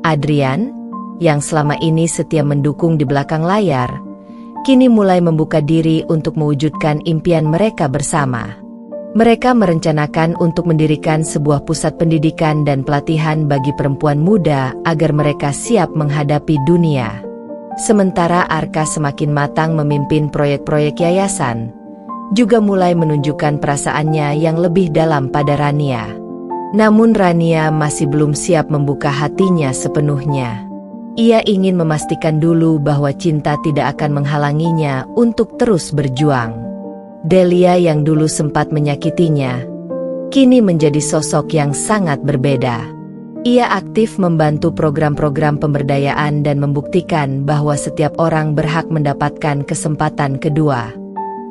Adrian, yang selama ini setia mendukung di belakang layar, kini mulai membuka diri untuk mewujudkan impian mereka bersama. Mereka merencanakan untuk mendirikan sebuah pusat pendidikan dan pelatihan bagi perempuan muda agar mereka siap menghadapi dunia. Sementara Arka semakin matang memimpin proyek-proyek yayasan, juga mulai menunjukkan perasaannya yang lebih dalam pada Rania. Namun Rania masih belum siap membuka hatinya sepenuhnya. Ia ingin memastikan dulu bahwa cinta tidak akan menghalanginya untuk terus berjuang. Delia yang dulu sempat menyakitinya, kini menjadi sosok yang sangat berbeda. Ia aktif membantu program-program pemberdayaan dan membuktikan bahwa setiap orang berhak mendapatkan kesempatan kedua.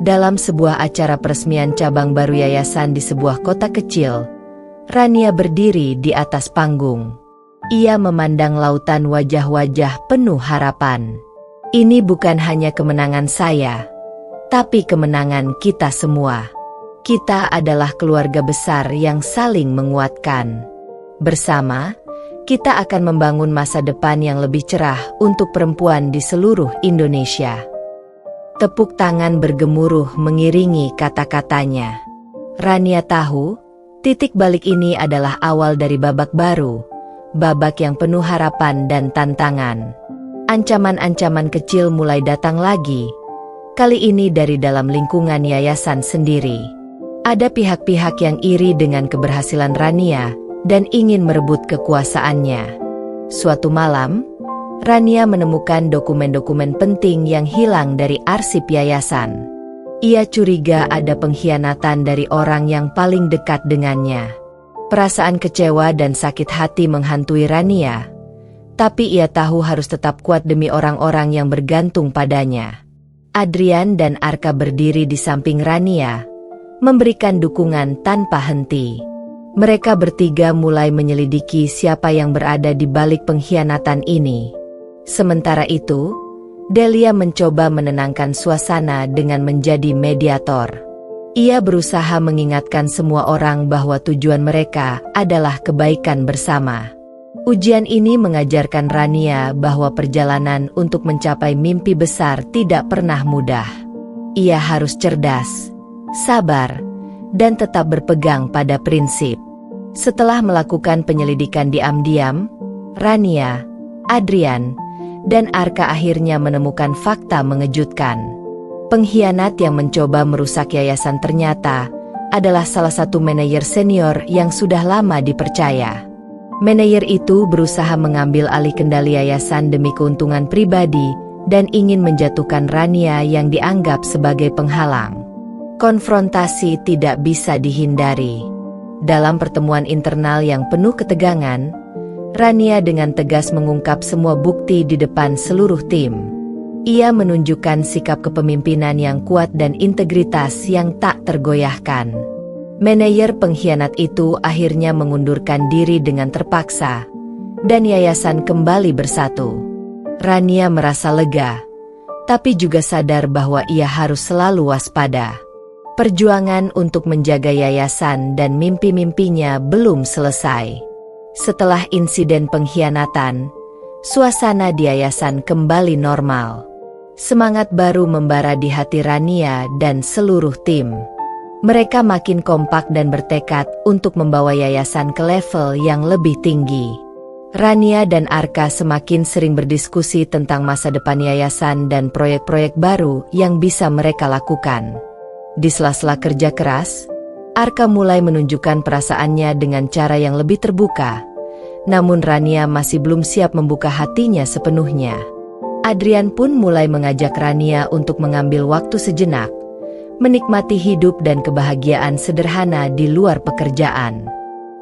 Dalam sebuah acara peresmian cabang baru yayasan di sebuah kota kecil, Rania berdiri di atas panggung. Ia memandang lautan wajah-wajah penuh harapan. "Ini bukan hanya kemenangan saya, tapi kemenangan kita semua. Kita adalah keluarga besar yang saling menguatkan. Bersama, kita akan membangun masa depan yang lebih cerah untuk perempuan di seluruh Indonesia." Tepuk tangan bergemuruh mengiringi kata-katanya. Rania tahu, titik balik ini adalah awal dari babak baru, babak yang penuh harapan dan tantangan. Ancaman-ancaman kecil mulai datang lagi, kali ini dari dalam lingkungan yayasan sendiri. Ada pihak-pihak yang iri dengan keberhasilan Rania dan ingin merebut kekuasaannya. Suatu malam, Rania menemukan dokumen-dokumen penting yang hilang dari arsip yayasan. Ia curiga ada pengkhianatan dari orang yang paling dekat dengannya. Perasaan kecewa dan sakit hati menghantui Rania, tapi ia tahu harus tetap kuat demi orang-orang yang bergantung padanya. Adrian dan Arka berdiri di samping Rania, memberikan dukungan tanpa henti. Mereka bertiga mulai menyelidiki siapa yang berada di balik pengkhianatan ini. Sementara itu, Delia mencoba menenangkan suasana dengan menjadi mediator. Ia berusaha mengingatkan semua orang bahwa tujuan mereka adalah kebaikan bersama. Ujian ini mengajarkan Rania bahwa perjalanan untuk mencapai mimpi besar tidak pernah mudah. Ia harus cerdas, sabar, dan tetap berpegang pada prinsip. Setelah melakukan penyelidikan diam-diam, Rania, Adrian, dan Arka akhirnya menemukan fakta mengejutkan. Pengkhianat yang mencoba merusak yayasan ternyata adalah salah satu manajer senior yang sudah lama dipercaya. Manajer itu berusaha mengambil alih kendali yayasan demi keuntungan pribadi dan ingin menjatuhkan Rania yang dianggap sebagai penghalang. Konfrontasi tidak bisa dihindari. Dalam pertemuan internal yang penuh ketegangan, Rania dengan tegas mengungkap semua bukti di depan seluruh tim. Ia menunjukkan sikap kepemimpinan yang kuat dan integritas yang tak tergoyahkan. Manajer pengkhianat itu akhirnya mengundurkan diri dengan terpaksa, dan yayasan kembali bersatu. Rania merasa lega, tapi juga sadar bahwa ia harus selalu waspada. Perjuangan untuk menjaga yayasan dan mimpi-mimpinya belum selesai. Setelah insiden pengkhianatan, suasana di yayasan kembali normal. Semangat baru membara di hati Rania dan seluruh tim. Mereka makin kompak dan bertekad untuk membawa yayasan ke level yang lebih tinggi. Rania dan Arka semakin sering berdiskusi tentang masa depan yayasan dan proyek-proyek baru yang bisa mereka lakukan. Di sela-sela kerja keras, Arka mulai menunjukkan perasaannya dengan cara yang lebih terbuka. Namun Rania masih belum siap membuka hatinya sepenuhnya. Adrian pun mulai mengajak Rania untuk mengambil waktu sejenak, menikmati hidup dan kebahagiaan sederhana di luar pekerjaan.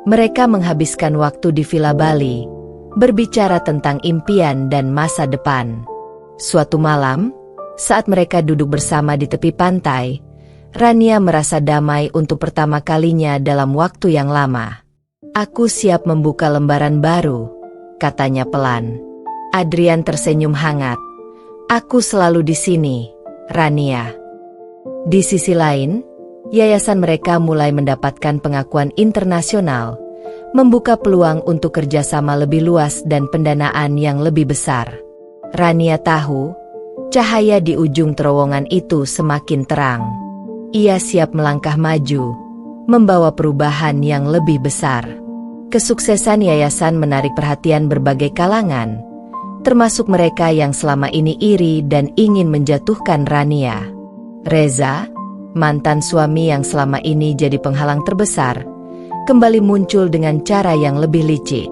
Mereka menghabiskan waktu di Villa Bali, berbicara tentang impian dan masa depan. Suatu malam, saat mereka duduk bersama di tepi pantai, Rania merasa damai untuk pertama kalinya dalam waktu yang lama. "Aku siap membuka lembaran baru," katanya pelan. Adrian tersenyum hangat. "Aku selalu di sini, Rania." Di sisi lain, yayasan mereka mulai mendapatkan pengakuan internasional, membuka peluang untuk kerjasama lebih luas dan pendanaan yang lebih besar. Rania tahu, cahaya di ujung terowongan itu semakin terang. Ia siap melangkah maju, membawa perubahan yang lebih besar. Kesuksesan yayasan menarik perhatian berbagai kalangan, termasuk mereka yang selama ini iri dan ingin menjatuhkan Rania. Reza, mantan suami yang selama ini jadi penghalang terbesar, kembali muncul dengan cara yang lebih licik.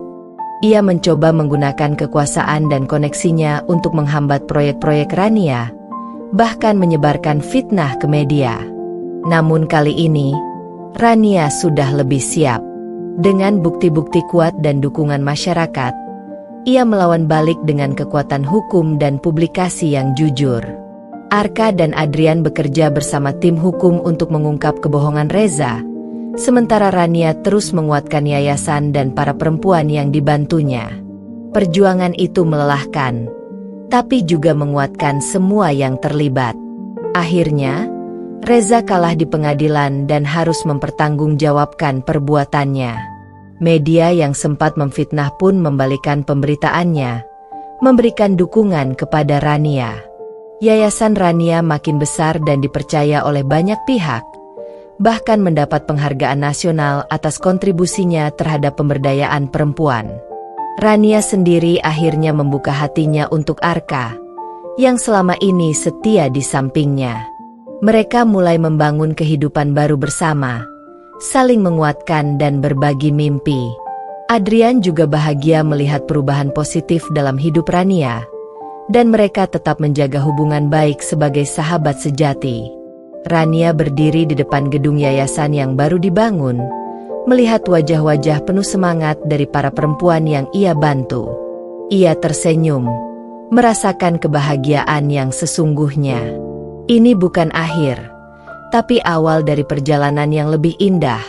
Ia mencoba menggunakan kekuasaan dan koneksinya untuk menghambat proyek-proyek Rania, bahkan menyebarkan fitnah ke media. Namun kali ini, Rania sudah lebih siap. Dengan bukti-bukti kuat dan dukungan masyarakat, ia melawan balik dengan kekuatan hukum dan publikasi yang jujur. Arka dan Adrian bekerja bersama tim hukum untuk mengungkap kebohongan Reza, sementara Rania terus menguatkan yayasan dan para perempuan yang dibantunya. Perjuangan itu melelahkan, tapi juga menguatkan semua yang terlibat. Akhirnya, Reza kalah di pengadilan dan harus mempertanggungjawabkan perbuatannya. Media yang sempat memfitnah pun membalikkan pemberitaannya, memberikan dukungan kepada Rania. Yayasan Rania makin besar dan dipercaya oleh banyak pihak, bahkan mendapat penghargaan nasional atas kontribusinya terhadap pemberdayaan perempuan. Rania sendiri akhirnya membuka hatinya untuk Arka, yang selama ini setia di sampingnya. Mereka mulai membangun kehidupan baru bersama, saling menguatkan dan berbagi mimpi. Adrian juga bahagia melihat perubahan positif dalam hidup Rania, dan mereka tetap menjaga hubungan baik sebagai sahabat sejati. Rania berdiri di depan gedung yayasan yang baru dibangun, melihat wajah-wajah penuh semangat dari para perempuan yang ia bantu. Ia tersenyum, merasakan kebahagiaan yang sesungguhnya. Ini bukan akhir, tapi awal dari perjalanan yang lebih indah,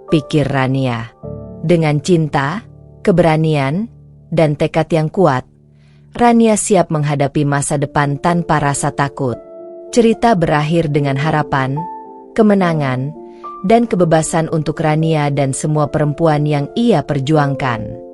pikir Rania. Dengan cinta, keberanian, dan tekad yang kuat, Rania siap menghadapi masa depan tanpa rasa takut. Cerita berakhir dengan harapan, kemenangan, dan kebebasan untuk Rania dan semua perempuan yang ia perjuangkan.